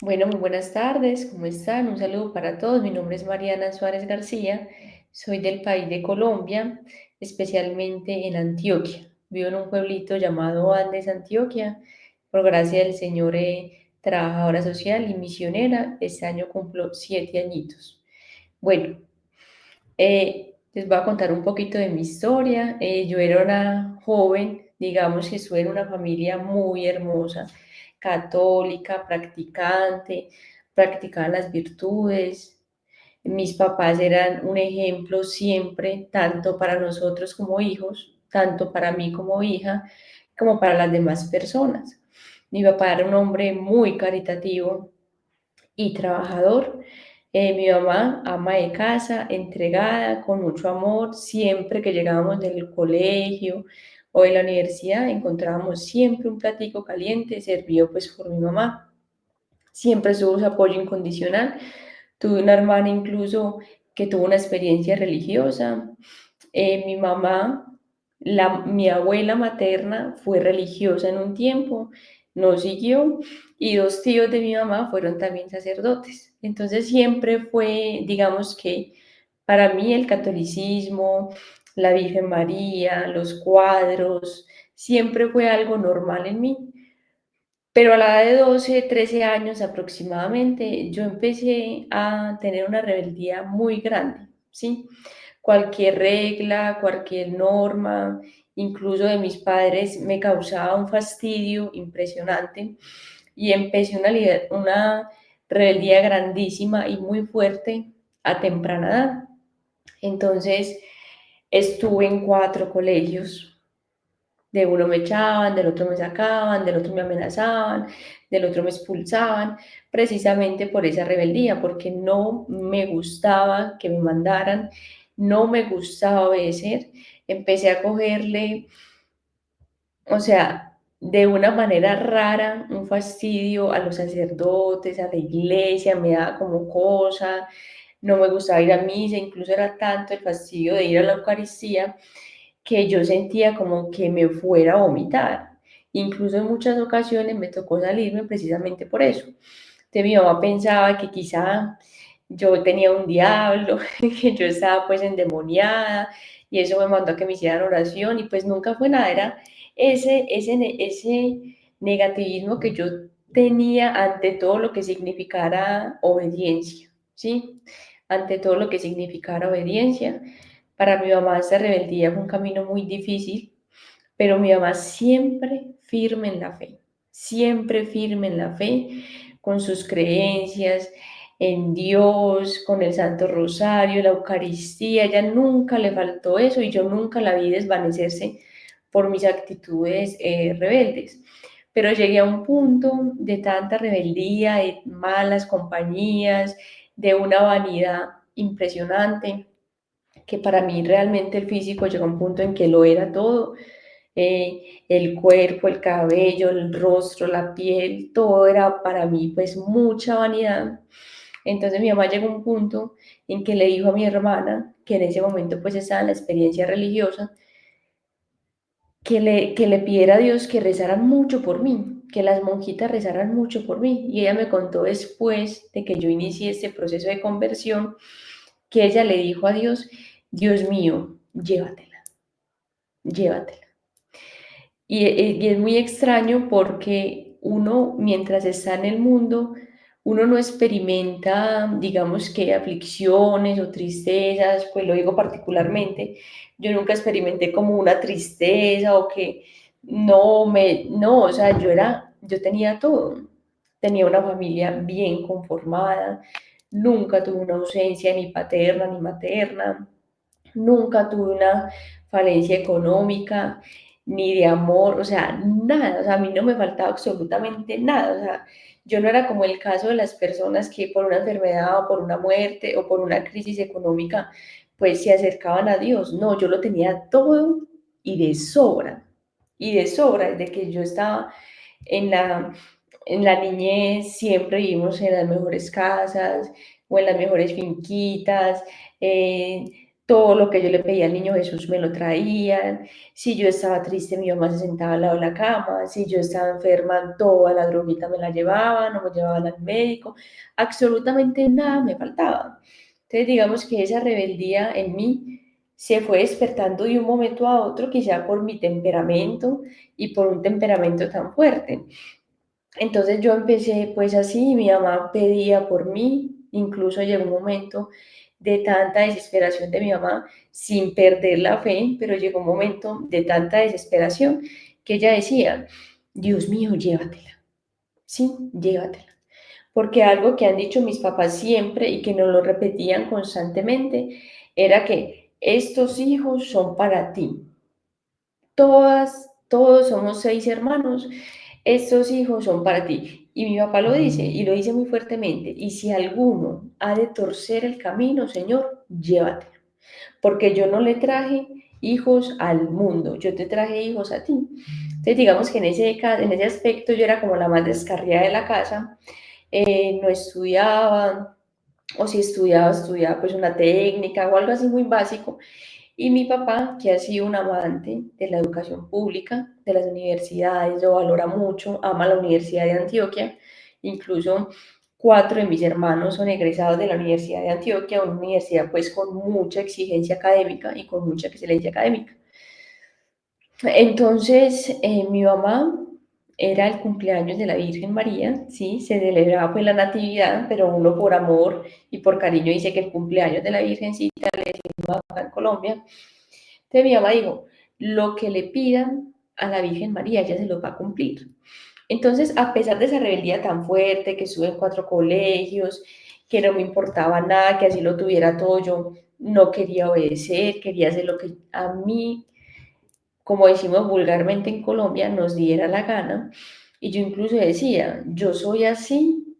Bueno, muy buenas tardes, ¿cómo están? Un saludo para todos. Mi nombre es Mariana Suárez García, soy del país de Colombia, especialmente en Antioquia. Vivo en un pueblito llamado Andes, Antioquia. Por gracia del Señor, trabajadora social y misionera. Este año cumplo 7 añitos. Bueno, les voy a contar un poquito de mi historia. Yo era una joven, digamos que estuve en una familia muy hermosa, católica, practicante, practicaban las virtudes. Mis papás eran un ejemplo siempre, tanto para nosotros como hijos, tanto para mí como hija, como para las demás personas. Mi papá era un hombre muy caritativo y trabajador. Mi mamá, ama de casa, entregada, con mucho amor. Siempre que llegábamos del colegio o de la universidad, encontrábamos siempre un platico caliente servido pues por mi mamá. Siempre tuvo su apoyo incondicional. Tuve una hermana incluso que tuvo una experiencia religiosa. Mi mamá, mi abuela materna fue religiosa en un tiempo, no siguió, y dos tíos de mi mamá fueron también sacerdotes. Entonces siempre fue, digamos que para mí el catolicismo, la Virgen María, los cuadros, siempre fue algo normal en mí. Pero a la edad de 12, 13 años aproximadamente, yo empecé a tener una rebeldía muy grande, ¿sí? Cualquier regla, cualquier norma, incluso de mis padres, me causaba un fastidio impresionante y empecé una rebeldía grandísima y muy fuerte a temprana edad. Entonces, estuve en 4 colegios. De uno me echaban, del otro me sacaban, del otro me amenazaban, del otro me expulsaban, precisamente por esa rebeldía, porque no me gustaba que me mandaran, no me gustaba obedecer. Empecé a cogerle, o sea, de una manera rara, un fastidio a los sacerdotes, a la iglesia, me daba como cosa, no me gustaba ir a misa, incluso era tanto el fastidio de ir a la Eucaristía que yo sentía como que me fuera a vomitar. Incluso en muchas ocasiones me tocó salirme precisamente por eso. Entonces mi mamá pensaba que quizá yo tenía un diablo, que yo estaba pues endemoniada y eso me mandó a que me hicieran oración y pues nunca fue nada, era ese negativismo que yo tenía ante todo lo que significara obediencia, ¿sí? Ante todo lo que significara obediencia. Para mi mamá esta rebeldía fue un camino muy difícil, pero mi mamá siempre firme en la fe, siempre firme en la fe, con sus creencias en Dios, con el Santo Rosario, la Eucaristía, ella nunca le faltó eso y yo nunca la vi desvanecerse por mis actitudes rebeldes. Pero llegué a un punto de tanta rebeldía, de malas compañías, de una vanidad impresionante, que para mí realmente el físico llegó a un punto en que lo era todo, el cuerpo, el cabello, el rostro, la piel, todo era para mí pues mucha vanidad. Entonces mi mamá llegó a un punto en que le dijo a mi hermana, que en ese momento pues estaba en la experiencia religiosa, que le pidiera a Dios que rezaran mucho por mí, que las monjitas rezaran mucho por mí. Y ella me contó después de que yo inicié este proceso de conversión, que ella le dijo a Dios, Dios mío, llévatela, llévatela. Y es muy extraño porque uno, mientras está en el mundo, uno no experimenta, digamos que aflicciones o tristezas, pues lo digo particularmente, yo nunca experimenté como una tristeza o que no, o sea, yo tenía todo, tenía una familia bien conformada, nunca tuve una ausencia ni paterna ni materna, nunca tuve una falencia económica ni de amor, o sea, nada, o sea, a mí no me faltaba absolutamente nada, o sea, yo no era como el caso de las personas que por una enfermedad o por una muerte o por una crisis económica, pues se acercaban a Dios, no, yo lo tenía todo y de sobra, desde que yo estaba en la niñez, siempre vivimos en las mejores casas o en las mejores finquitas, eh, todo lo que yo le pedía al niño Jesús me lo traían. Si yo estaba triste, mi mamá se sentaba al lado de la cama. Si yo estaba enferma, toda la droguita me la llevaban o me llevaban al médico. Absolutamente nada me faltaba. Entonces, digamos que esa rebeldía en mí se fue despertando de un momento a otro, quizá por mi temperamento y por un temperamento tan fuerte. Entonces yo empecé pues así, mi mamá pedía por mí, incluso llegó un momento de tanta desesperación de mi mamá, sin perder la fe, pero llegó un momento de tanta desesperación que ella decía, Dios mío, llévatela, sí, llévatela. Porque algo que han dicho mis papás siempre y que nos lo repetían constantemente era que estos hijos son para ti. Todos somos 6 hermanos, estos hijos son para ti. Y mi papá lo dice, y lo dice muy fuertemente, y si alguno ha de torcer el camino, Señor, llévatelo, porque yo no le traje hijos al mundo, yo te traje hijos a ti. Entonces digamos que en ese aspecto yo era como la más descarriada de la casa, no estudiaba, o si estudiaba, estudiaba pues una técnica o algo así muy básico, y mi papá, que ha sido un amante de la educación pública, de las universidades, lo valora mucho, ama la Universidad de Antioquia, incluso 4 de mis hermanos son egresados de la Universidad de Antioquia, una universidad pues con mucha exigencia académica y con mucha excelencia académica. Entonces, mi mamá era el cumpleaños de la Virgen María, sí, se celebraba pues la Natividad, pero uno por amor y por cariño dice que el cumpleaños de la Virgencita le decimos acá en Colombia. Entonces mi mamá dijo, lo que le pidan a la Virgen María, ella se lo va a cumplir. Entonces, a pesar de esa rebeldía tan fuerte, que estuve en 4 colegios, que no me importaba nada, que así lo tuviera todo, yo no quería obedecer, quería hacer lo que a mí, como decimos vulgarmente en Colombia, nos diera la gana. Y yo incluso decía, yo soy así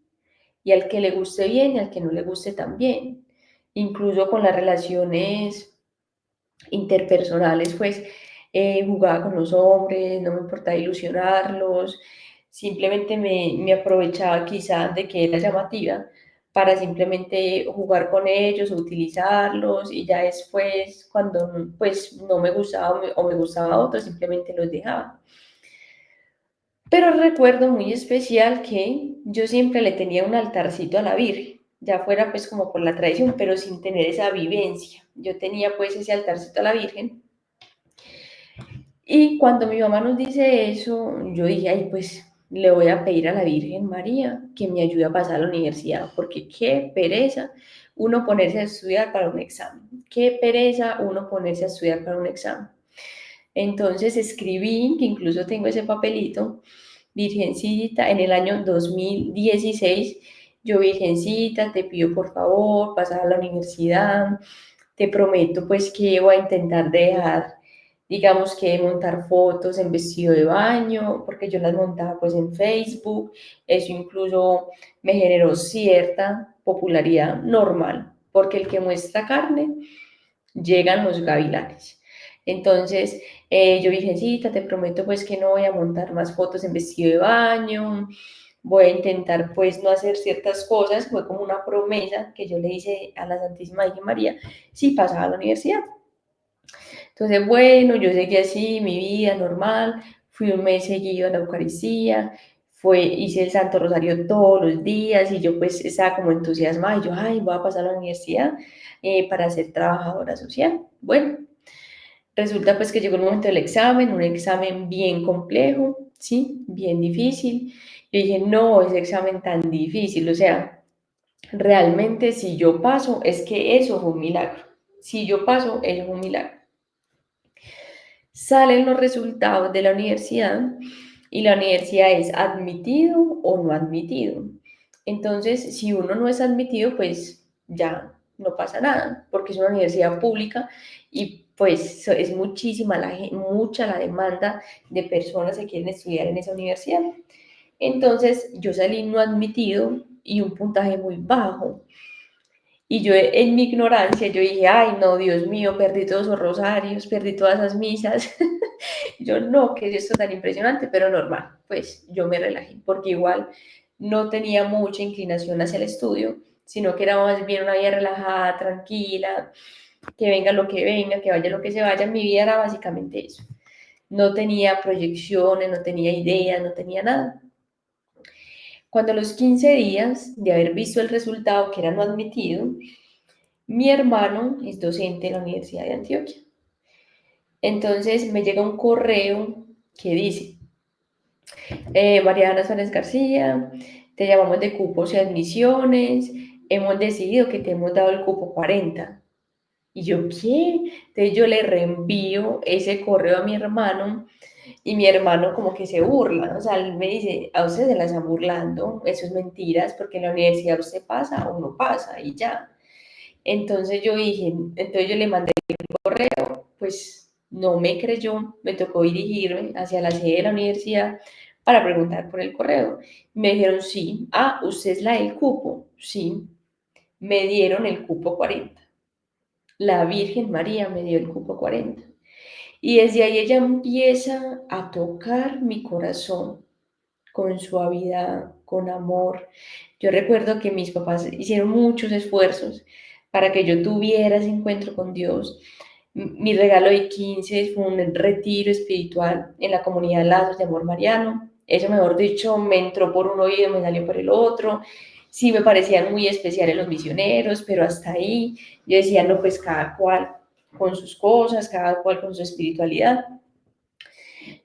y al que le guste bien y al que no le guste también. Incluso con las relaciones interpersonales, pues jugaba con los hombres, no me importaba ilusionarlos, simplemente me aprovechaba quizás de que era llamativa para simplemente jugar con ellos, utilizarlos y ya después cuando pues no me gustaba o me gustaba otro, simplemente los dejaba. Pero recuerdo muy especial que yo siempre le tenía un altarcito a la Virgen, ya fuera pues como por la tradición, pero sin tener esa vivencia. Yo tenía pues ese altarcito a la Virgen y cuando mi mamá nos dice eso, yo dije, ay, pues le voy a pedir a la Virgen María que me ayude a pasar a la universidad, porque qué pereza uno ponerse a estudiar para un examen, qué pereza uno ponerse a estudiar para un examen. Entonces escribí, que incluso tengo ese papelito, Virgencita, en el año 2016, yo Virgencita, te pido por favor pasar a la universidad, te prometo pues que voy a intentar dejar, digamos que montar fotos en vestido de baño, porque yo las montaba pues en Facebook, eso incluso me generó cierta popularidad normal, porque el que muestra carne, llegan los gavilanes. Entonces, yo Virgencita, te prometo pues que no voy a montar más fotos en vestido de baño, voy a intentar pues no hacer ciertas cosas, fue como una promesa que yo le hice a la Santísima Virgen María si pasaba a la universidad. Entonces, bueno, yo seguí así mi vida normal, fui un mes seguido a la Eucaristía, hice el Santo Rosario todos los días y yo pues estaba como entusiasmada y yo, ay, voy a pasar a la universidad para ser trabajadora social. Bueno, resulta pues que llegó el momento del examen, un examen bien complejo, ¿sí? Bien difícil. Yo dije, no, ese examen tan difícil, o sea, realmente si yo paso, es que eso fue un milagro. Si yo paso, eso fue un milagro. Salen los resultados de la universidad y la universidad es admitido o no admitido. Entonces, si uno no es admitido, pues ya no pasa nada, porque es una universidad pública y pues es mucha la demanda de personas que quieren estudiar en esa universidad. Entonces, yo salí no admitido y un puntaje muy bajo. Y yo en mi ignorancia, yo dije, ay, no, Dios mío, perdí todos esos rosarios, perdí todas esas misas. Yo no, que es esto tan impresionante, pero normal, pues yo me relajé, porque igual no tenía mucha inclinación hacia el estudio, sino que era más bien una vida relajada, tranquila, que venga lo que venga, que vaya lo que se vaya. Mi vida era básicamente eso. No tenía proyecciones, no tenía ideas, no tenía nada. Cuando a los 15 días de haber visto el resultado que era no admitido, mi hermano es docente en la Universidad de Antioquia. Entonces me llega un correo que dice, Mariana Suárez García, te llamamos de cupos y admisiones, hemos decidido que te hemos dado el cupo 40. Y yo, ¿qué? Entonces yo le reenvío ese correo a mi hermano y mi hermano como que se burla, o sea, él me dice, a usted se la están burlando, eso es mentiras, porque en la universidad usted pasa o no pasa y ya. Entonces yo dije, entonces yo le mandé el correo, pues no me creyó, me tocó dirigirme hacia la sede de la universidad para preguntar por el correo. Me dijeron, sí, usted es la del cupo, sí, me dieron el cupo 40. La Virgen María me dio el cupo 40. Y desde ahí ella empieza a tocar mi corazón con suavidad, con amor. Yo recuerdo que mis papás hicieron muchos esfuerzos para que yo tuviera ese encuentro con Dios. Mi regalo de 15 fue un retiro espiritual en la comunidad Lazos de Amor Mariano. Eso, mejor dicho, me entró por un oído, me salió por el otro. Sí, me parecían muy especiales los misioneros, pero hasta ahí yo decía, no, pues cada cual con sus cosas, cada cual con su espiritualidad.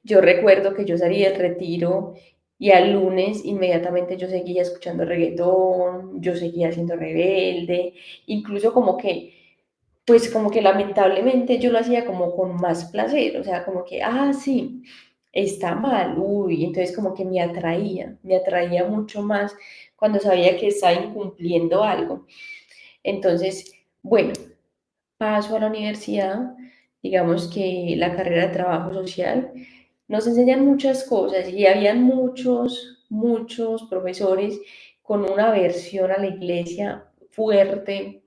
Yo recuerdo que yo salí del retiro y al lunes inmediatamente yo seguía escuchando reggaetón, yo seguía siendo rebelde, incluso como que, pues como que lamentablemente yo lo hacía como con más placer, o sea, como que, sí, está mal, uy, entonces como que me atraía mucho más cuando sabía que estaba incumpliendo algo. Entonces, bueno, paso a la universidad, digamos que la carrera de trabajo social, nos enseñan muchas cosas y habían muchos profesores con una aversión a la iglesia fuerte.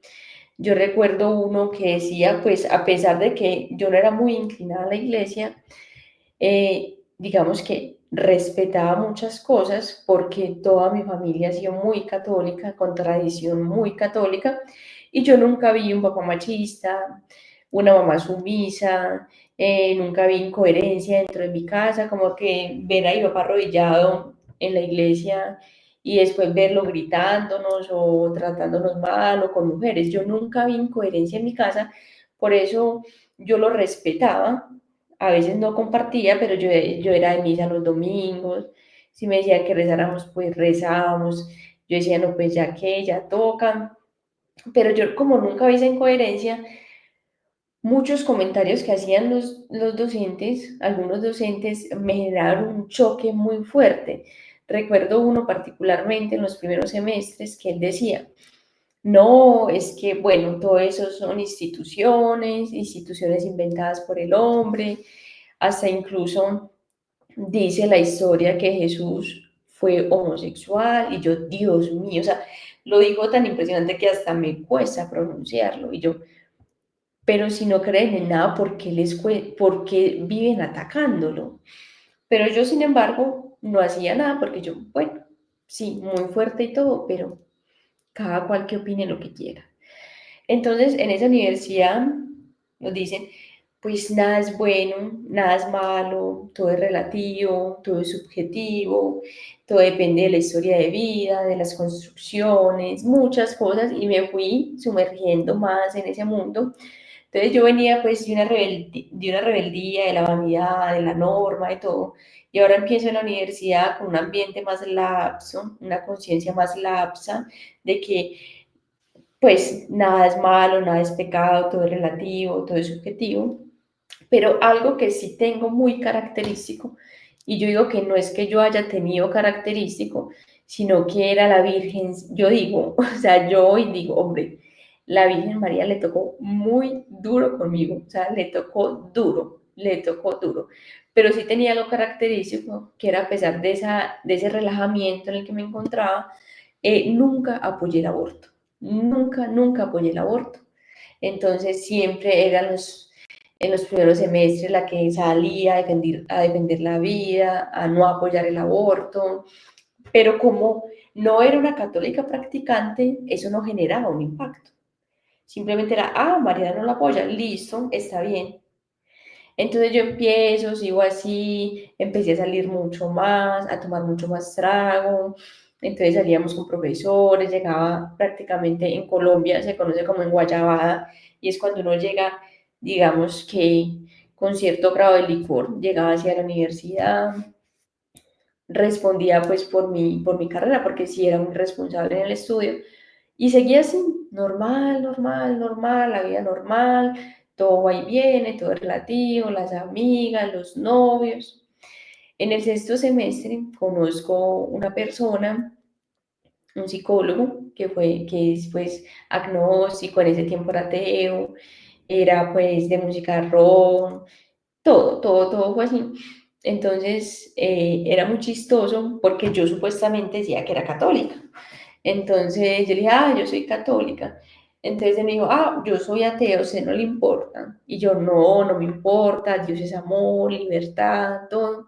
Yo recuerdo uno que decía, pues a pesar de que yo no era muy inclinada a la iglesia, digamos que respetaba muchas cosas porque toda mi familia ha sido muy católica, con tradición muy católica, y yo nunca vi un papá machista, una mamá sumisa, nunca vi incoherencia dentro de mi casa, como que ver a mi papá arrodillado en la iglesia y después verlo gritándonos o tratándonos mal o con mujeres. Yo nunca vi incoherencia en mi casa, por eso yo lo respetaba. A veces no compartía, pero yo era de misa los domingos. Si me decían que rezáramos, pues rezábamos. Yo decía, no, pues ya que, ya tocan. Pero yo como nunca vi esa incoherencia, muchos comentarios que hacían los docentes, algunos docentes, me generaron un choque muy fuerte. Recuerdo uno particularmente en los primeros semestres que él decía, no, es que, bueno, todo eso son instituciones inventadas por el hombre, hasta incluso dice la historia que Jesús fue homosexual y yo, Dios mío, o sea, lo digo tan impresionante que hasta me cuesta pronunciarlo y yo, pero si no creen en nada, ¿por qué viven atacándolo? Pero yo, sin embargo, no hacía nada porque yo, bueno, sí, muy fuerte y todo, pero cada cual que opine lo que quiera. Entonces, en esa universidad nos dicen, pues nada es bueno, nada es malo, todo es relativo, todo es subjetivo, todo depende de la historia de vida, de las construcciones, muchas cosas, y me fui sumergiendo más en ese mundo. Entonces yo venía pues de una rebeldía, de la vanidad, de la norma, de todo, y ahora empiezo en la universidad con un ambiente más lapso, una conciencia más lapsa, de que pues nada es malo, nada es pecado, todo es relativo, todo es subjetivo, pero algo que sí tengo muy característico, y yo digo que no es que yo haya tenido característico, sino que era la Virgen, yo digo, o sea, yo hoy digo, hombre, la Virgen María le tocó muy duro conmigo, o sea, le tocó duro, pero sí tenía algo característico, que era a pesar de ese relajamiento en el que me encontraba, nunca apoyé el aborto, nunca apoyé el aborto. Entonces siempre eran en los primeros semestres la que salía a defender la vida, a no apoyar el aborto, pero como no era una católica practicante, eso no generaba un impacto. Simplemente era, Mariana no la apoya, listo, está bien. Entonces yo empiezo, sigo así, empecé a salir mucho más, a tomar mucho más trago. Entonces salíamos con profesores, llegaba prácticamente en Colombia, se conoce como en Guayabada, y es cuando uno llega, digamos que con cierto grado de licor, llegaba hacia la universidad, respondía pues por mi carrera, porque sí era muy responsable en el estudio, y seguía así, normal, normal, normal, la vida normal, todo va y viene, todo es relativo, las amigas, los novios. En el sexto semestre conozco una persona, un psicólogo, que es pues agnóstico, en ese tiempo era ateo, era pues de música rock, todo fue así. Entonces era muy chistoso porque yo supuestamente decía que era católica. Entonces yo le dije, yo soy católica. Entonces él me dijo, yo soy ateo, ¿a usted no le importa? Y yo, no, no me importa, Dios es amor, libertad, todo.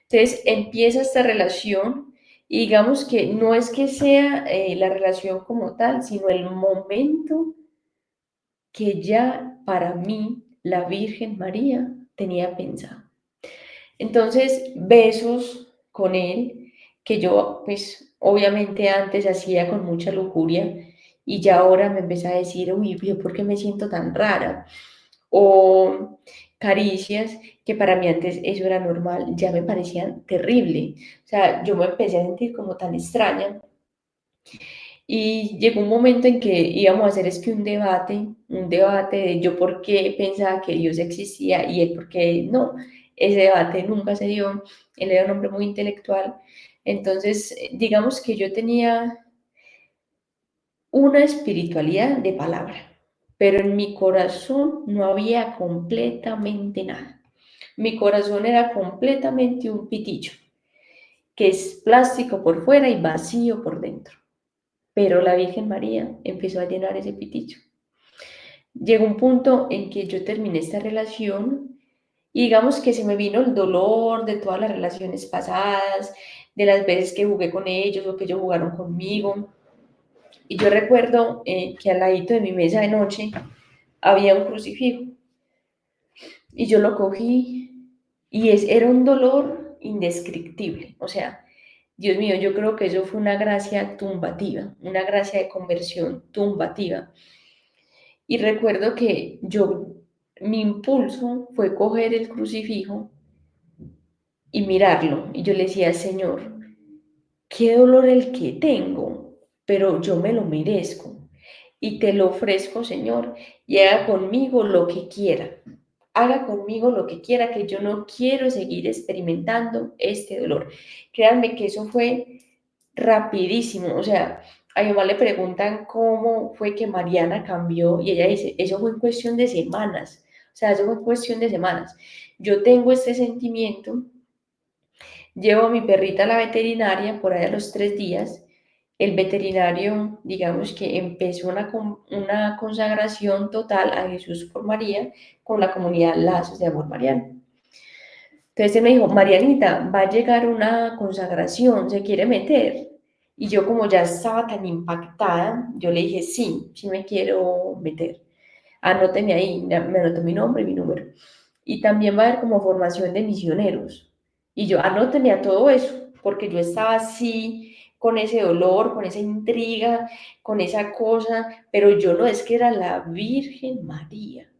Entonces empieza esta relación y digamos que no es que sea la relación como tal, sino el momento que ya para mí la Virgen María tenía pensado. Entonces, besos con él, que yo pues obviamente antes hacía con mucha lujuria y ya ahora me empecé a decir, uy, ¿yo por qué me siento tan rara? O caricias, que para mí antes eso era normal, ya me parecían terrible. O sea, yo me empecé a sentir como tan extraña y llegó un momento en que íbamos a hacer es que un debate de yo por qué pensaba que Dios existía y él por qué no. Ese debate nunca se dio. Él era un hombre muy intelectual. Entonces, digamos que yo tenía una espiritualidad de palabra, pero en mi corazón no había completamente nada. Mi corazón era completamente un pitillo, que es plástico por fuera y vacío por dentro. Pero la Virgen María empezó a llenar ese pitillo. Llegó un punto en que yo terminé esta relación y digamos que se me vino el dolor de todas las relaciones pasadas, de las veces que jugué con ellos o que ellos jugaron conmigo. Y yo recuerdo que al ladito de mi mesa de noche había un crucifijo y yo lo cogí y era un dolor indescriptible. O sea, Dios mío, yo creo que eso fue una gracia tumbativa, una gracia de conversión tumbativa. Y recuerdo que mi impulso fue coger el crucifijo y mirarlo. Y yo le decía, Señor, qué dolor el que tengo, pero yo me lo merezco. Y te lo ofrezco, Señor, y haga conmigo lo que quiera. Haga conmigo lo que quiera, que yo no quiero seguir experimentando este dolor. Créanme que eso fue rapidísimo. O sea, a mi mamá le preguntan cómo fue que Mariana cambió y ella dice, eso fue en cuestión de semanas. O sea, eso fue en cuestión de semanas. Yo tengo este sentimiento, llevo a mi perrita a la veterinaria por ahí a los 3 días. El veterinario, digamos que empezó una consagración total a Jesús por María con la comunidad Lazos de Amor Mariano. Entonces él me dijo, Marianita, va a llegar una consagración, ¿se quiere meter? Y yo como ya estaba tan impactada, yo le dije, sí, sí me quiero meter. Anóteme ahí, me anotó mi nombre y mi número. Y también va a haber como formación de misioneros. Y yo, anóteme a todo eso, porque yo estaba así, con ese dolor, con esa intriga, con esa cosa, pero yo no, es que era la Virgen María.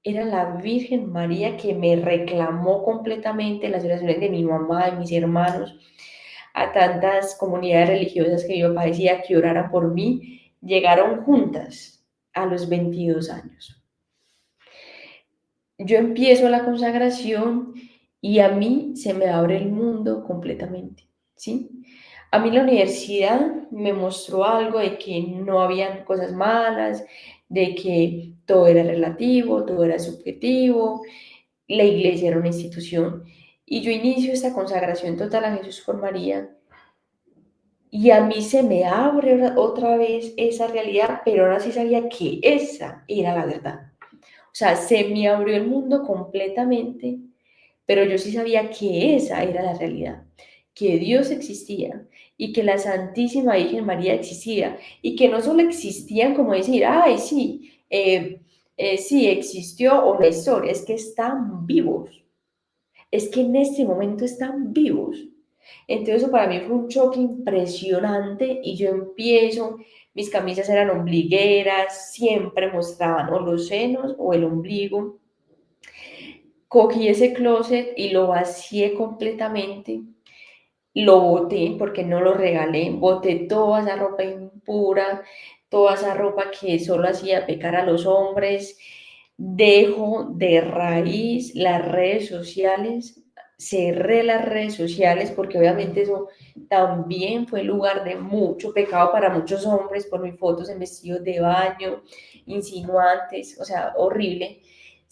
Era la Virgen María que me reclamó completamente las oraciones de mi mamá, de mis hermanos, a tantas comunidades religiosas que yo parecía que oraran por mí, llegaron juntas a los 22 años. Yo empiezo la consagración y a mí se me abre el mundo completamente, ¿sí? A mí la universidad me mostró algo de que no habían cosas malas, de que todo era relativo, todo era subjetivo, la iglesia era una institución. Y yo inicio esta consagración total a Jesús por María y a mí se me abre otra vez esa realidad, pero ahora sí sabía que esa era la verdad. O sea, se me abrió el mundo completamente, pero yo sí sabía que esa era la realidad, que Dios existía y que la Santísima Virgen María existía y que no solo existían como decir, ay, sí, sí, existió una historia, es que están vivos, es que en este momento están vivos. Entonces eso para mí fue un choque impresionante y yo empiezo, mis camisas eran ombligueras, siempre mostraban o los senos o el ombligo. Cogí ese closet y lo vacié completamente, lo boté porque no lo regalé, boté toda esa ropa impura, toda esa ropa que solo hacía pecar a los hombres, dejo de raíz las redes sociales, cerré las redes sociales porque obviamente eso también fue lugar de mucho pecado para muchos hombres por mis fotos en vestidos de baño, insinuantes, o sea, horrible.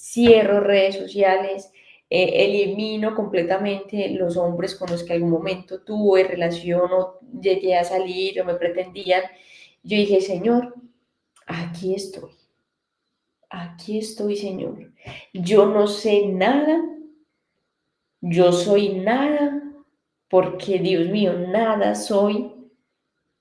Cierro redes sociales, elimino completamente los hombres con los que algún momento tuve relación o llegué a salir o me pretendían. Yo dije, Señor, aquí estoy, Señor. Yo no sé nada, yo soy nada, porque Dios mío, nada soy.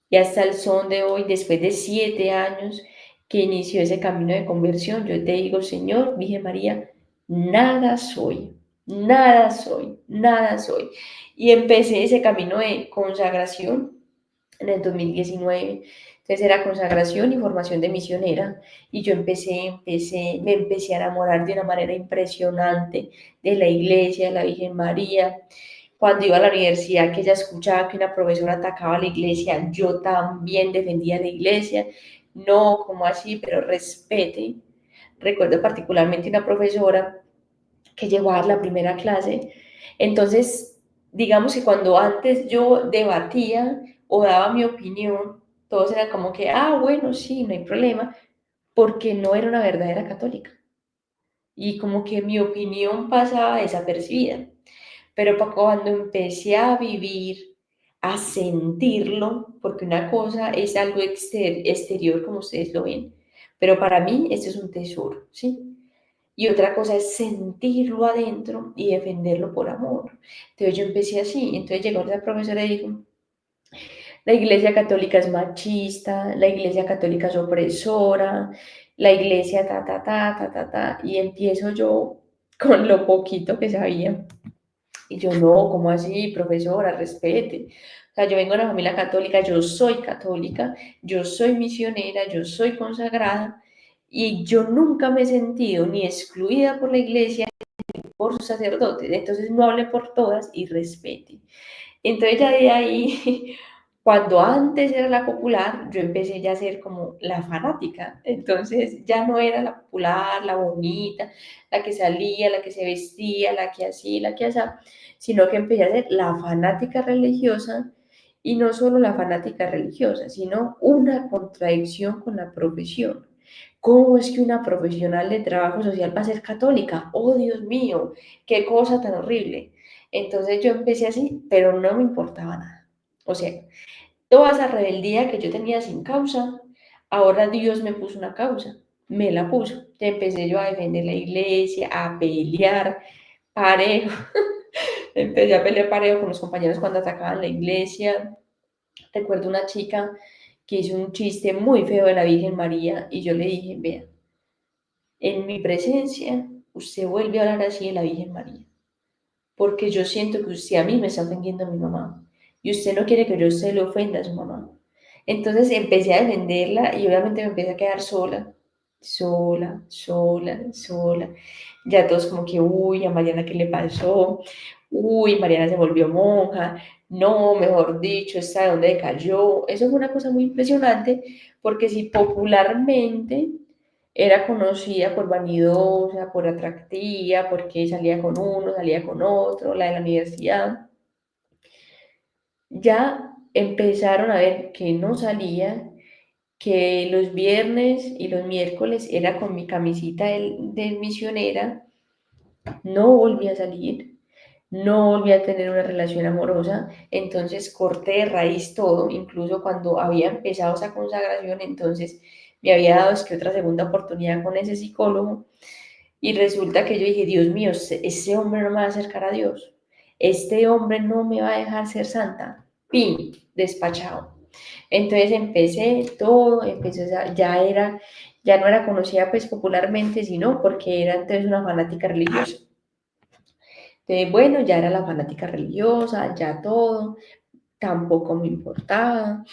Y hasta el son de hoy, después de 7 años que inició ese camino de conversión, yo te digo, Señor, Virgen María, nada soy, nada soy, nada soy. Y empecé ese camino de consagración en el 2019. Entonces era consagración y formación de misionera. Y yo me empecé a enamorar de una manera impresionante de la iglesia, de la Virgen María. Cuando iba a la universidad, que ella escuchaba que una profesora atacaba a la iglesia, yo también defendía la iglesia. No, como así, pero respete. Recuerdo particularmente una profesora que llegó a dar la primera clase. Entonces, digamos que cuando antes yo debatía o daba mi opinión, todos eran como que, ah, bueno, sí, no hay problema, porque no era una verdadera católica. Y como que mi opinión pasaba desapercibida. Pero cuando empecé a vivir, a sentirlo, porque una cosa es algo exterior, como ustedes lo ven, pero para mí esto es un tesoro, ¿sí? Y otra cosa es sentirlo adentro y defenderlo por amor. Entonces yo empecé así. Entonces llegó la profesora y dijo, la iglesia católica es machista, la iglesia católica es opresora, la iglesia ta, ta, ta, ta, ta, ta. Y empiezo yo con lo poquito que sabía. Y yo, no, ¿cómo así, profesora? Respete. O sea, yo vengo de una familia católica, yo soy católica, yo soy misionera, yo soy consagrada y yo nunca me he sentido ni excluida por la iglesia ni por sus sacerdotes. Entonces no hable por todas y respete. Entonces ya de ahí, cuando antes era la popular, yo empecé ya a ser como la fanática. Entonces ya no era la popular, la bonita, la que salía, la que se vestía, la que así, la que así, sino que empecé a ser la fanática religiosa y no solo la fanática religiosa, sino una contradicción con la profesión. ¿Cómo es que una profesional de trabajo social va a ser católica? Oh, Dios mío, qué cosa tan horrible. Entonces yo empecé así, pero no me importaba nada. O sea, toda esa rebeldía que yo tenía sin causa, ahora Dios me puso una causa, me la puso. Ya empecé yo a defender la iglesia, a pelear parejo. Empecé a pelear parejo con los compañeros cuando atacaban la iglesia. Recuerdo una chica que hizo un chiste muy feo de la Virgen María y yo le dije, vea, en mi presencia usted vuelve a hablar así de la Virgen María, porque yo siento que usted a mí me está ofendiendo a mi mamá y usted no quiere que yo se le ofenda a su mamá. Entonces empecé a defenderla y obviamente me empecé a quedar sola, sola, sola, sola. Ya todos como que, uy, a Mariana, ¿qué le pasó? Uy, Mariana se volvió monja. No, mejor dicho, ¿esta de dónde cayó? Eso fue una cosa muy impresionante porque si popularmente era conocida por vanidosa, por atractiva, porque salía con uno, salía con otro, la de la universidad. Ya empezaron a ver que no salía, que los viernes y los miércoles era con mi camisita de misionera, no volví a salir, no volví a tener una relación amorosa, entonces corté de raíz todo, incluso cuando había empezado esa consagración, entonces me había dado es que otra segunda oportunidad con ese psicólogo y resulta que yo dije, Dios mío, ese hombre no me va a acercar a Dios. este hombre no me va a dejar ser santa. Pin, despachado. Entonces empecé todo, ya no era conocida pues popularmente, sino porque era entonces una fanática religiosa. Entonces, bueno, ya era la fanática religiosa, ya todo, tampoco me importaba.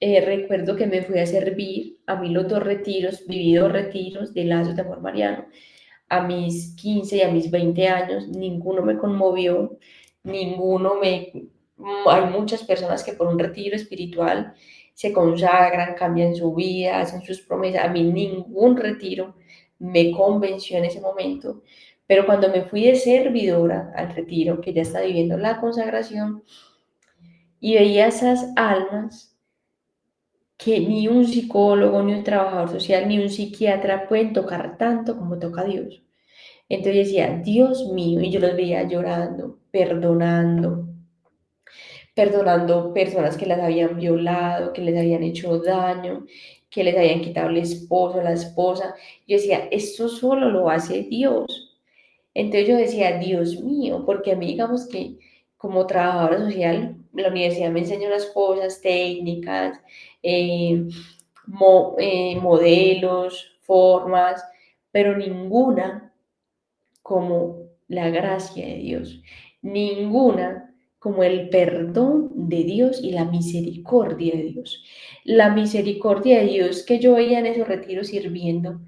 Recuerdo que me fui a servir a mí los dos retiros, viví dos retiros de Lazos de Amor Mariano, a mis 15 y a mis 20 años, ninguno me conmovió, ninguno me... Hay muchas personas que por un retiro espiritual se consagran, cambian su vida, hacen sus promesas. A mí ningún retiro me convenció en ese momento, pero cuando me fui de servidora al retiro, que ya está viviendo la consagración, y veía esas almas que ni un psicólogo, ni un trabajador social, ni un psiquiatra pueden tocar tanto como toca Dios. Entonces decía, Dios mío, y yo los veía llorando, perdonando personas que las habían violado, que les habían hecho daño, que les habían quitado el esposo, la esposa. Yo decía, esto solo lo hace Dios. Entonces yo decía, Dios mío, porque a mí digamos que como trabajadora social, la universidad me enseña unas cosas, técnicas, eh, modelos, formas, pero ninguna como la gracia de Dios, ninguna como el perdón de Dios y la misericordia de Dios. La misericordia de Dios que yo veía en esos retiros sirviendo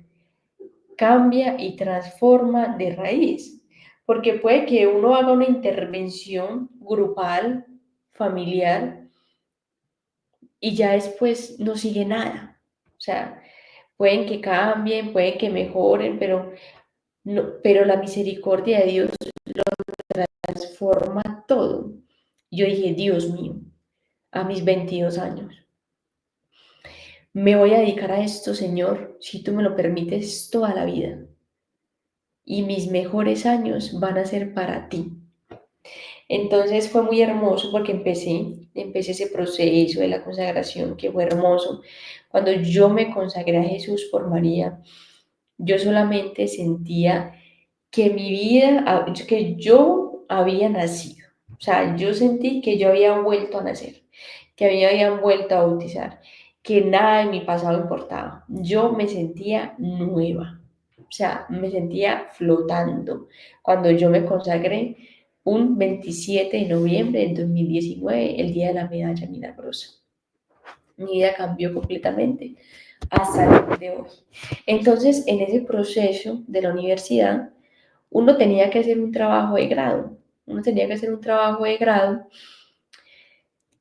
cambia y transforma de raíz, porque puede que uno haga una intervención grupal, familiar, y ya después no sigue nada. O sea, pueden que cambien, pueden que mejoren, pero, no, pero la misericordia de Dios transforma todo. Yo dije, Dios mío, a mis 22 años, me voy a dedicar a esto, Señor, si tú me lo permites, toda la vida. Y mis mejores años van a ser para ti. Entonces fue muy hermoso porque empecé ese proceso de la consagración que fue hermoso. Cuando yo me consagré a Jesús por María, yo solamente sentía que mi vida, que yo había nacido. O sea, yo sentí que yo había vuelto a nacer, que habían vuelto a bautizar, que nada de mi pasado importaba. Yo me sentía nueva, o sea, me sentía flotando. Cuando yo me consagré un 27 de noviembre del 2019, el día de la medalla milagrosa. Mi vida cambió completamente hasta el día de hoy. Entonces, en ese proceso de la universidad, uno tenía que hacer un trabajo de grado. Uno tenía que hacer un trabajo de grado.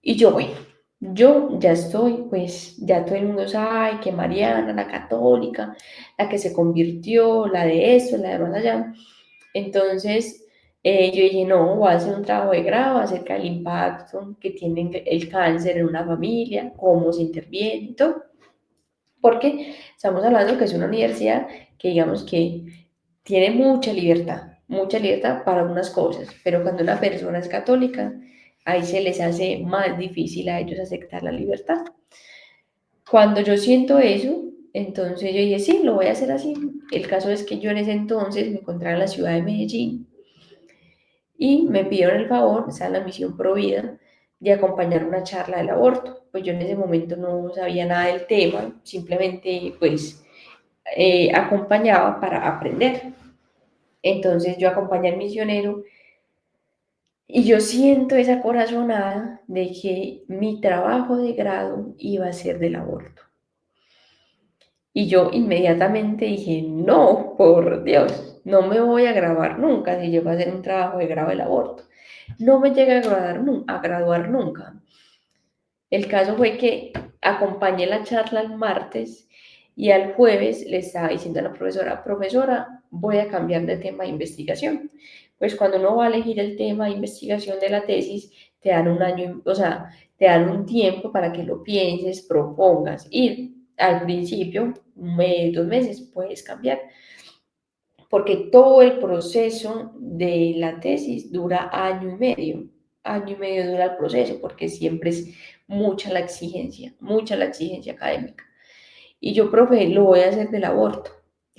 Y yo, bueno, yo ya estoy, pues ya todo el mundo sabe que Mariana, la católica, la que se convirtió, la de esto, la de más allá. Entonces, yo dije, no, voy a hacer un trabajo de grado acerca del impacto que tiene el cáncer en una familia, cómo se interviene y todo. Porque estamos hablando que es una universidad que digamos que tiene mucha libertad para unas cosas, pero cuando una persona es católica, ahí se les hace más difícil a ellos aceptar la libertad. Cuando yo siento eso, entonces yo dije, sí, lo voy a hacer así. El caso es que yo en ese entonces me encontraba en la ciudad de Medellín y me pidieron el favor, esa es la misión Provida, de acompañar una charla del aborto. Pues yo en ese momento no sabía nada del tema, simplemente pues acompañaba para aprender. Entonces yo acompañé al misionero y yo siento esa corazonada de que mi trabajo de grado iba a ser del aborto. Y yo inmediatamente dije, no, por Dios, no me voy a graduar nunca si llego a hacer un trabajo de grado del aborto. No me llegué a graduar nunca. El caso fue que acompañé la charla el martes y al jueves le estaba diciendo a la profesora, voy a cambiar de tema de investigación. Pues cuando uno va a elegir el tema de investigación de la tesis, te dan un año, o sea, te dan un tiempo para que lo pienses, propongas y al principio, un mes, 2 meses, puedes cambiar. Porque todo el proceso de la tesis dura año y medio dura el proceso, porque siempre es mucha la exigencia académica. Y yo, profe, lo voy a hacer del aborto.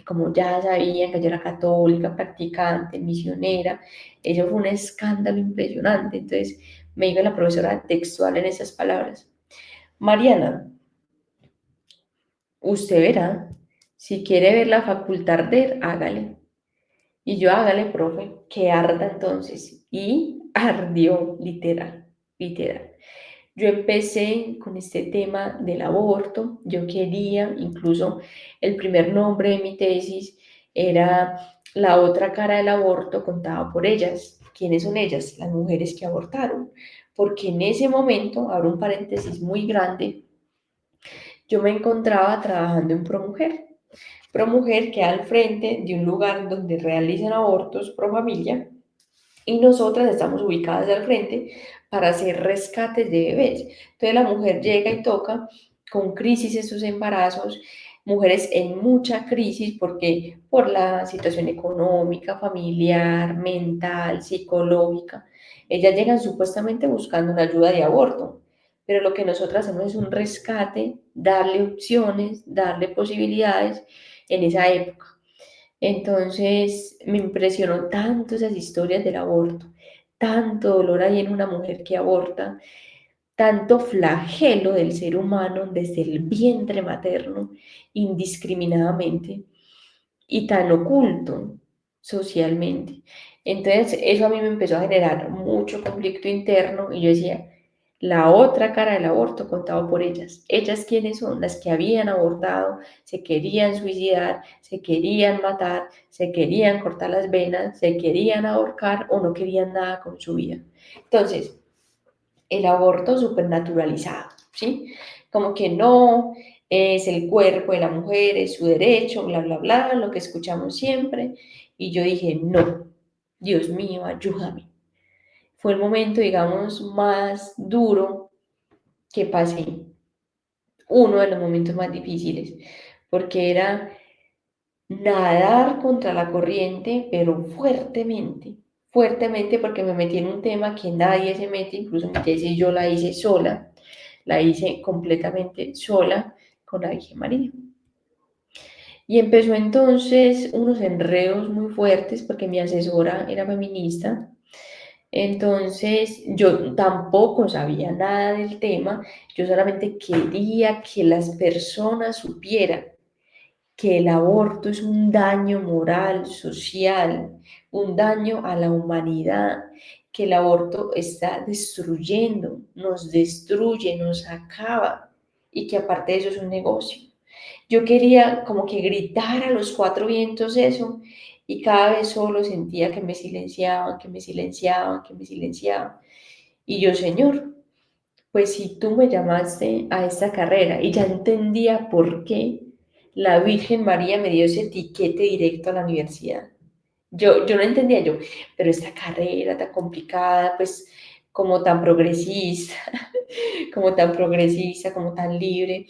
como ya sabían que yo era católica, practicante, misionera, eso fue un escándalo impresionante. Entonces me dijo la profesora textual en esas palabras: Mariana, usted verá, si quiere ver la facultad de hágale. Y yo, hágale, profe, que arda entonces. Y ardió, literal, literal. Yo empecé con este tema del aborto. Yo quería, incluso el primer nombre de mi tesis era La otra cara del aborto contada por ellas. ¿Quiénes son ellas? Las mujeres que abortaron. Porque en ese momento, abro un paréntesis muy grande, yo me encontraba trabajando en ProMujer. ProMujer queda al frente de un lugar donde realizan abortos pro familia y nosotras estamos ubicadas al frente para hacer rescates de bebés. Entonces la mujer llega y toca con crisis en sus embarazos, mujeres en mucha crisis porque por la situación económica, familiar, mental, psicológica, ellas llegan supuestamente buscando una ayuda de aborto, pero lo que nosotras hacemos es un rescate, darle opciones, darle posibilidades en esa época. Entonces me impresionó tanto esas historias del aborto, tanto dolor hay en una mujer que aborta, tanto flagelo del ser humano desde el vientre materno indiscriminadamente y tan oculto socialmente. Entonces eso a mí me empezó a generar mucho conflicto interno y yo decía, la otra cara del aborto contado por ellas. ¿Ellas quiénes son? Las que habían abortado, se querían suicidar, se querían matar, se querían cortar las venas, se querían ahorcar o no querían nada con su vida. Entonces, el aborto supernaturalizado, ¿sí? Como que no, es el cuerpo de la mujer, es su derecho, bla, bla, bla, lo que escuchamos siempre. Y yo dije, no, Dios mío, ayúdame. Fue el momento, digamos, más duro que pasé, uno de los momentos más difíciles, porque era nadar contra la corriente, pero fuertemente, fuertemente, porque me metí en un tema que nadie se mete, incluso mi tesis yo la hice sola, la hice completamente sola con la Virgen María. Y empezó entonces unos enredos muy fuertes porque mi asesora era feminista, entonces yo tampoco sabía nada del tema, yo solamente quería que las personas supieran que el aborto es un daño moral, social, un daño a la humanidad, que el aborto está destruyendo, nos destruye, nos acaba y que aparte de eso es un negocio. Yo quería como que gritar a los cuatro vientos eso y cada vez solo sentía que me silenciaban, que me silenciaban, que me silenciaban. Y yo, Señor, pues si tú me llamaste a esta carrera y ya entendía por qué la Virgen María me dio ese tiquete directo a la universidad. Yo no entendía yo, pero esta carrera tan complicada, pues como tan progresista, como tan progresista, como tan libre,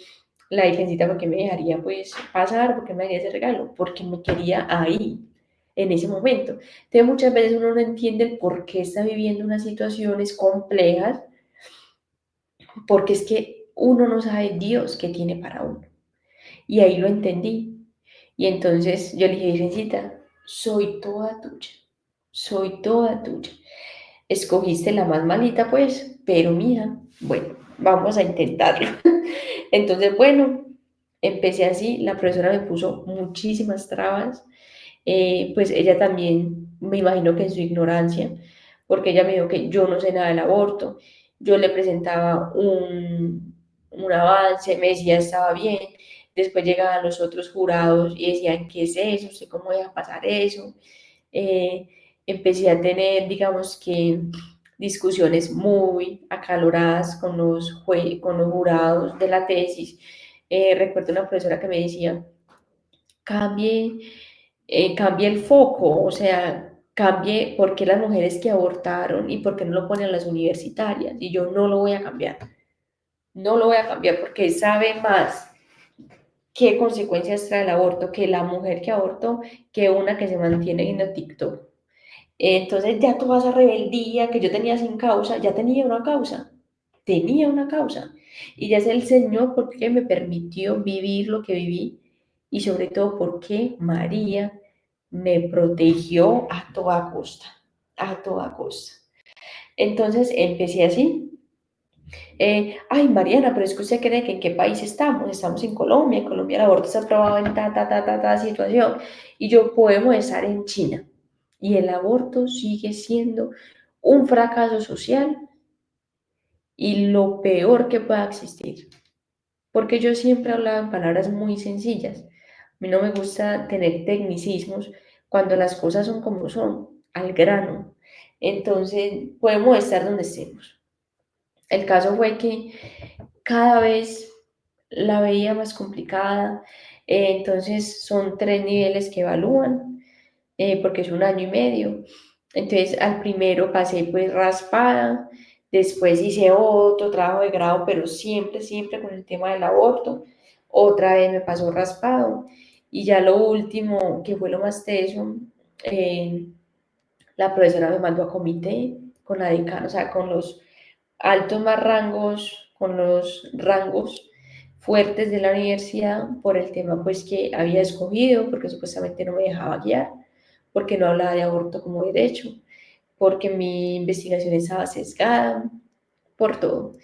la Virgencita, ¿por qué me dejaría pues pasar? ¿Por qué me daría ese regalo? Porque me quería ahí, en ese momento. Entonces muchas veces uno no entiende el por qué está viviendo unas situaciones complejas, porque es que uno no sabe Dios qué tiene para uno. Y ahí lo entendí. Y entonces yo le dije, Virgencita, soy toda tuya. Escogiste la más malita, pues, pero mía, bueno, vamos a intentarlo. Entonces, bueno, empecé así, la profesora me puso muchísimas trabas, pues ella también, me imagino que en su ignorancia, porque ella me dijo que yo no sé nada del aborto, yo le presentaba un avance, me decía estaba bien, después llegaban los otros jurados y decían, ¿qué es eso? ¿Usted cómo deja pasar eso? Eh, Empecé a tener, digamos que, discusiones muy acaloradas con con los jurados de la tesis. Recuerdo una profesora que me decía, cambie, cambie el foco, o sea, cambie por qué las mujeres que abortaron y por qué no lo ponen las universitarias. Y yo no lo voy a cambiar, no lo voy a cambiar porque sabe más qué consecuencias trae el aborto que la mujer que abortó que una que se mantiene en el TikTok. Entonces ya toda esa rebeldía que yo tenía sin causa, ya tenía una causa. Y ya es el Señor porque me permitió vivir lo que viví y sobre todo porque María me protegió a toda costa, a toda costa. Entonces empecé así. Ay, Mariana, pero es que usted cree que en qué país estamos. Estamos en Colombia el aborto está aprobado en ta situación. Y yo podemos estar en China. Y el aborto sigue siendo un fracaso social y lo peor que pueda existir. Porque yo siempre hablaba en palabras muy sencillas. A mí no me gusta tener tecnicismos cuando las cosas son como son, al grano. Entonces, podemos estar donde estemos. El caso fue que cada vez la veía más complicada. Entonces, son 3 niveles que evalúan, porque es 1 año y medio. Entonces, al primero pasé pues raspada, después hice otro trabajo de grado, pero siempre, siempre con el tema del aborto. Otra vez me pasó raspado. Y ya lo último, que fue lo más teso, eh, la profesora me mandó a comité con la decana, o sea, con los altos más rangos, con los rangos fuertes de la universidad por el tema pues que había escogido, porque supuestamente no me dejaba guiar, porque no hablaba de aborto como derecho, porque mi investigación estaba sesgada, por todo.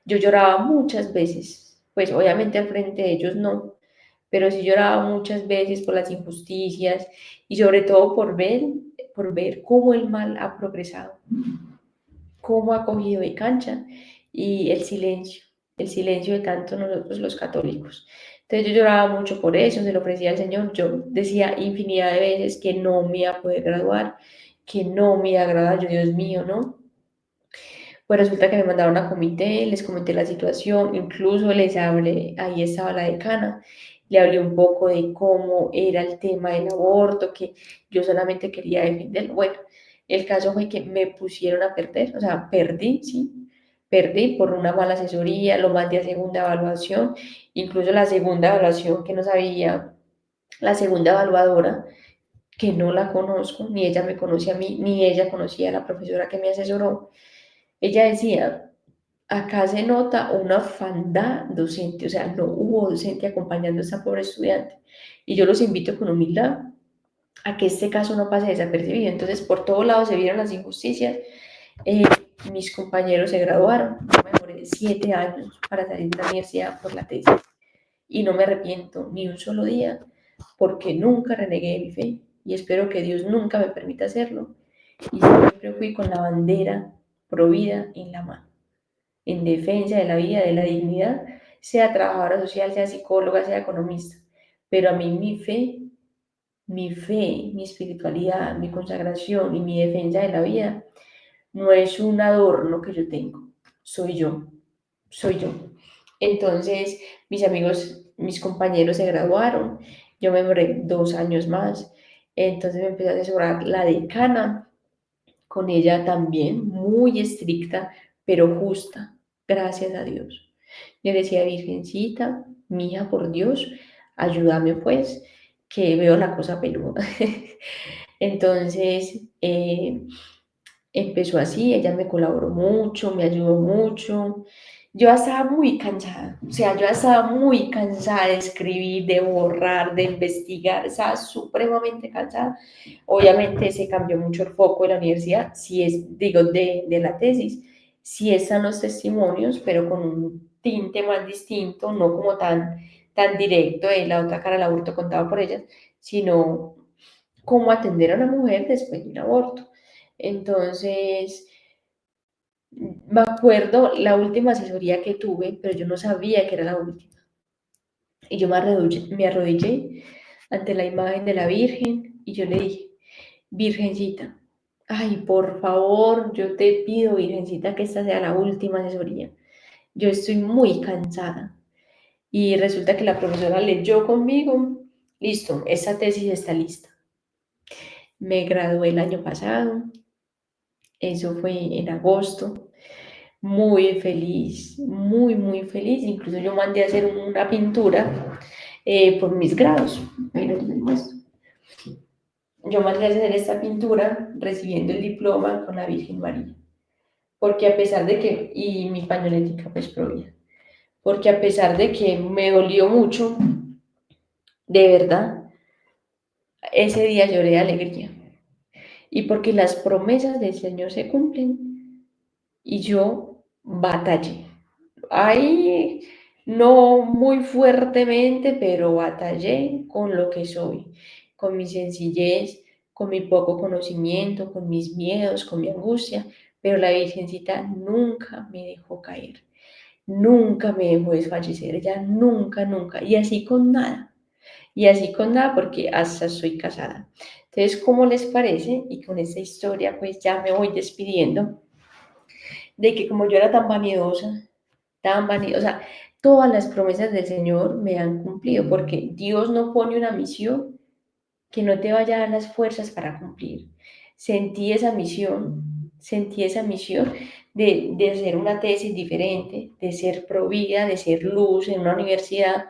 Yo lloraba muchas veces, pues obviamente al frente de ellos no, pero sí lloraba muchas veces por las injusticias y sobre todo por ver cómo el mal ha progresado, cómo ha cogido de cancha y el silencio de tanto nosotros los católicos. Entonces yo lloraba mucho por eso, se lo ofrecía al Señor, yo decía infinidad de veces que no me iba a poder graduar, que no me iba a agradar, yo Dios mío, ¿no? Pues resulta que me mandaron a comité, les comenté la situación, incluso les hablé, ahí estaba la decana, le hablé un poco de cómo era el tema del aborto, que yo solamente quería defenderlo. Bueno, el caso fue que me pusieron a perder, o sea, perdí, sí, perdí por una mala asesoría, lo mandé a segunda evaluación, incluso la segunda evaluación que no sabía, la segunda evaluadora, que no la conozco, ni ella me conoce a mí, ni ella conocía a la profesora que me asesoró. Ella decía, acá se nota una orfandad docente, o sea, no hubo docente acompañando a esta pobre estudiante. Y yo los invito con humildad a que este caso no pase desapercibido. Entonces, por todos lados se vieron las injusticias. Eh, Mis compañeros se graduaron. Yo me demoré 7 años para salir de la universidad por la tesis. Y no me arrepiento ni un solo día porque nunca renegué de mi fe. Y espero que Dios nunca me permita hacerlo. Y siempre fui con la bandera provida en la mano en defensa de la vida, de la dignidad, sea trabajadora social, sea psicóloga, sea economista. Pero a mí mi espiritualidad, mi consagración y mi defensa de la vida no es un adorno que yo tengo, soy yo, soy yo. Entonces, mis amigos, mis compañeros se graduaron, yo me demoré 2 años más, entonces me empecé a asesorar la decana, con ella también, muy estricta, pero justa, gracias a Dios. Yo decía, Virgencita, mía, por Dios, ayúdame pues, que veo la cosa peluda. Entonces, empezó así, ella me colaboró mucho, me ayudó mucho. Yo estaba muy cansada, o sea, yo estaba muy cansada de escribir, de borrar, de investigar, estaba supremamente cansada. Obviamente se cambió mucho el foco de la universidad, si es, digo, de la tesis, sí están los testimonios, pero con un tinte más distinto, no como tan directo de la otra cara del aborto contado por ellas, sino cómo atender a una mujer después de un aborto. Entonces, me acuerdo la última asesoría que tuve, pero yo no sabía que era la última. Y yo me arrodillé ante la imagen de la Virgen y yo le dije, Virgencita, ay, por favor, yo te pido, Virgencita, que esta sea la última asesoría. Yo estoy muy cansada. Y resulta que la profesora leyó conmigo, listo, esta tesis está lista. Me gradué el año pasado, eso fue en agosto, muy feliz, muy, muy feliz. Incluso yo mandé a hacer una pintura por mis grados. Pero les muestro. Yo mandé a hacer esta pintura recibiendo el diploma con la Virgen María. Porque a pesar de que, y mi pañolética pues provida, porque a pesar de que me dolió mucho, De verdad, ese día lloré de alegría. Y porque las promesas del Señor se cumplen y yo batallé. Ahí no muy fuertemente, pero batallé con lo que soy, con mi sencillez, con mi poco conocimiento, con mis miedos, con mi angustia, pero la Virgencita nunca me dejó caer, nunca me dejó desfallecer, ella nunca, nunca, y así con nada porque hasta estoy casada. Entonces, ¿cómo les parece? Y con esta historia pues ya me voy despidiendo de que como yo era tan vanidosa, todas las promesas del Señor me han cumplido porque Dios no pone una misión que no te vaya a dar las fuerzas para cumplir. Sentí esa misión de hacer una tesis diferente, de ser provida, de ser luz en una universidad.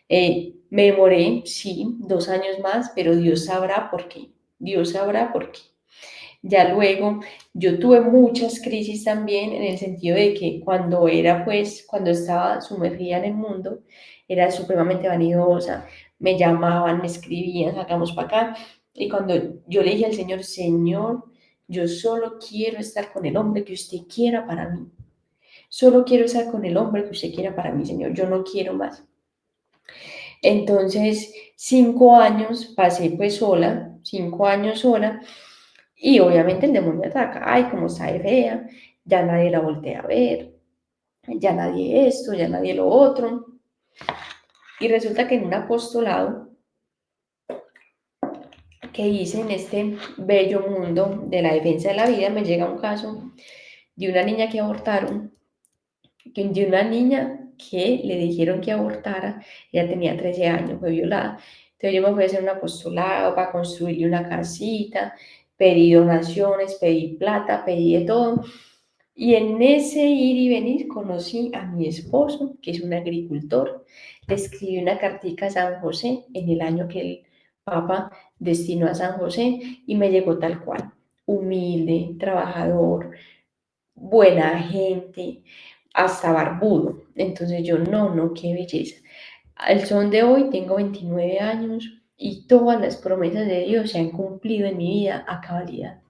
Me demoré, sí, 2 años más, pero Dios sabrá por qué. Dios sabrá por qué. Ya luego yo tuve muchas crisis también en el sentido de que cuando estaba sumergida en el mundo, era supremamente vanidosa, me llamaban, me escribían, sacamos para acá, y cuando yo le dije al Señor, Señor, yo solo quiero estar con el hombre que usted quiera para mí, solo quiero estar con el hombre que usted quiera para mí, Señor, yo no quiero más. Entonces, 5 años pasé pues sola, 5 años sola, y obviamente el demonio ataca. Ay, como está de fea, ya nadie la voltea a ver, ya nadie esto, ya nadie lo otro. Y resulta que en un apostolado que hice en este bello mundo de la defensa de la vida, me llega un caso de una niña que abortaron, de una niña que le dijeron que abortara, ella tenía 13 años, fue violada. Entonces yo me fui a hacer un apostolado para construirle una casita, pedí donaciones, pedí plata, pedí de todo. Y en ese ir y venir conocí a mi esposo, que es un agricultor. Le escribí una cartica a San José en el año que el Papa destinó a San José y me llegó tal cual, humilde, trabajador, buena gente, hasta barbudo. Entonces yo, no, no, qué belleza. Al son de hoy tengo 29 años y todas las promesas de Dios se han cumplido en mi vida a cabalidad.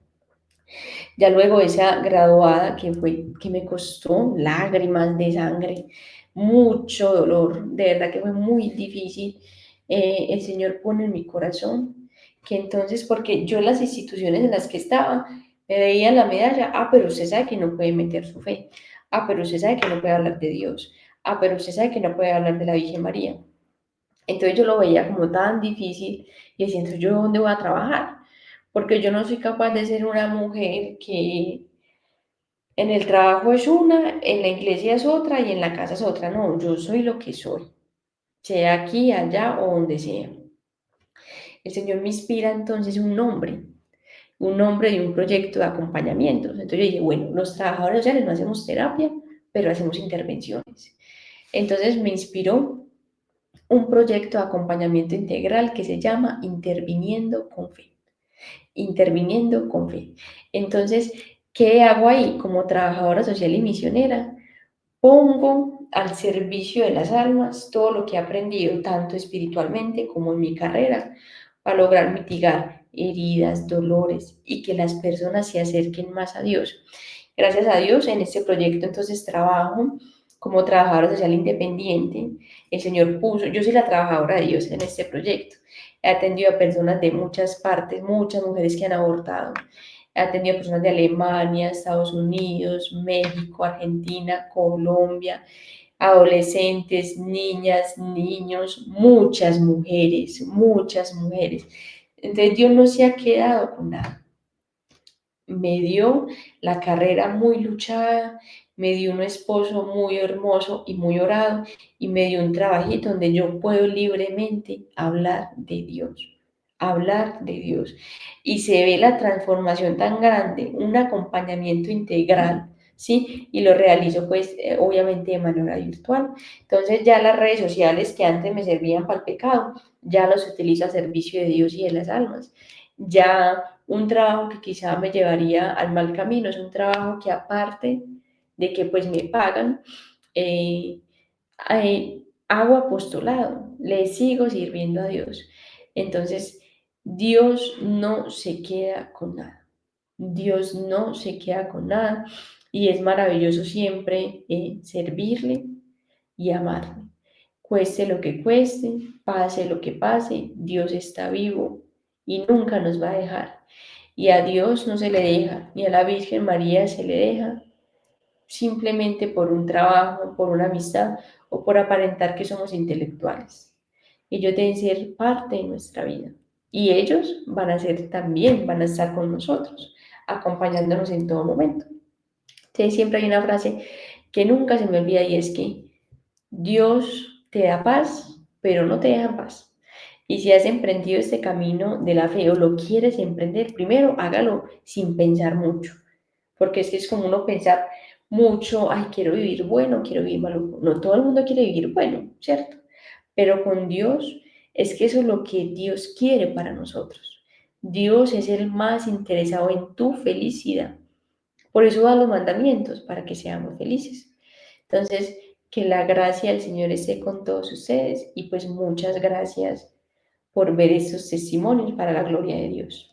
Ya luego esa graduada que me costó lágrimas de sangre, mucho dolor, de verdad que fue muy difícil. El Señor pone en mi corazón que entonces, porque yo en las instituciones en las que estaba, me veía la medalla, pero usted sabe que no puede meter su fe, pero usted sabe que no puede hablar de Dios, pero usted sabe que no puede hablar de la Virgen María. Entonces yo lo veía como tan difícil y decía, entonces yo dónde voy a trabajar, porque yo no soy capaz de ser una mujer que en el trabajo es una, en la iglesia es otra y en la casa es otra. No, yo soy lo que soy, sea aquí, allá o donde sea. El Señor me inspira entonces un nombre de un proyecto de acompañamiento. Entonces yo dije, bueno, los trabajadores sociales no hacemos terapia, pero hacemos intervenciones. Entonces me inspiró un proyecto de acompañamiento integral que se llama Interviniendo con Fe. Interviniendo con Fe. Entonces, ¿qué hago ahí como trabajadora social y misionera? Pongo al servicio de las almas todo lo que he aprendido, tanto espiritualmente como en mi carrera, para lograr mitigar heridas, dolores y que las personas se acerquen más a Dios. Gracias a Dios, en este proyecto entonces trabajo como trabajadora social independiente. El Señor puso, yo soy la trabajadora de Dios en este proyecto. He atendido a personas de muchas partes, muchas mujeres que han abortado. He atendido a personas de Alemania, Estados Unidos, México, Argentina, Colombia, adolescentes, niñas, niños, muchas mujeres, muchas mujeres. Entonces Dios no se ha quedado con nada. Me dio la carrera muy luchada, me dio un esposo muy hermoso y muy orado, y me dio un trabajito donde yo puedo libremente hablar de Dios, hablar de Dios. Y se ve la transformación tan grande, un acompañamiento integral, ¿sí? Y lo realizo pues obviamente de manera virtual. Entonces ya las redes sociales que antes me servían para el pecado, ya los utilizo a servicio de Dios y de las almas. Ya un trabajo que quizá me llevaría al mal camino, es un trabajo que aparte de que pues me pagan, eh, hago apostolado, le sigo sirviendo a Dios. Entonces, Dios no se queda con nada. Dios no se queda con nada y es maravilloso siempre servirle y amarle. Cueste lo que cueste, pase lo que pase, Dios está vivo y nunca nos va a dejar. Y a Dios no se le deja, ni a la Virgen María se le deja, simplemente por un trabajo, por una amistad o por aparentar que somos intelectuales. Ellos deben ser parte de nuestra vida y ellos van a ser también, van a estar con nosotros, acompañándonos en todo momento. Entonces siempre hay una frase que nunca se me olvida y es que Dios te da paz, pero no te deja en paz. Y si has emprendido este camino de la fe o lo quieres emprender, primero hágalo sin pensar mucho, porque es que es como uno pensar mucho, ay, quiero vivir bueno, quiero vivir malo. No todo el mundo quiere vivir bueno, ¿cierto? Pero con Dios es que eso es lo que Dios quiere para nosotros. Dios es el más interesado en tu felicidad. Por eso da los mandamientos, para que seamos felices. Entonces, que la gracia del Señor esté con todos ustedes y pues muchas gracias por ver estos testimonios para la gloria de Dios.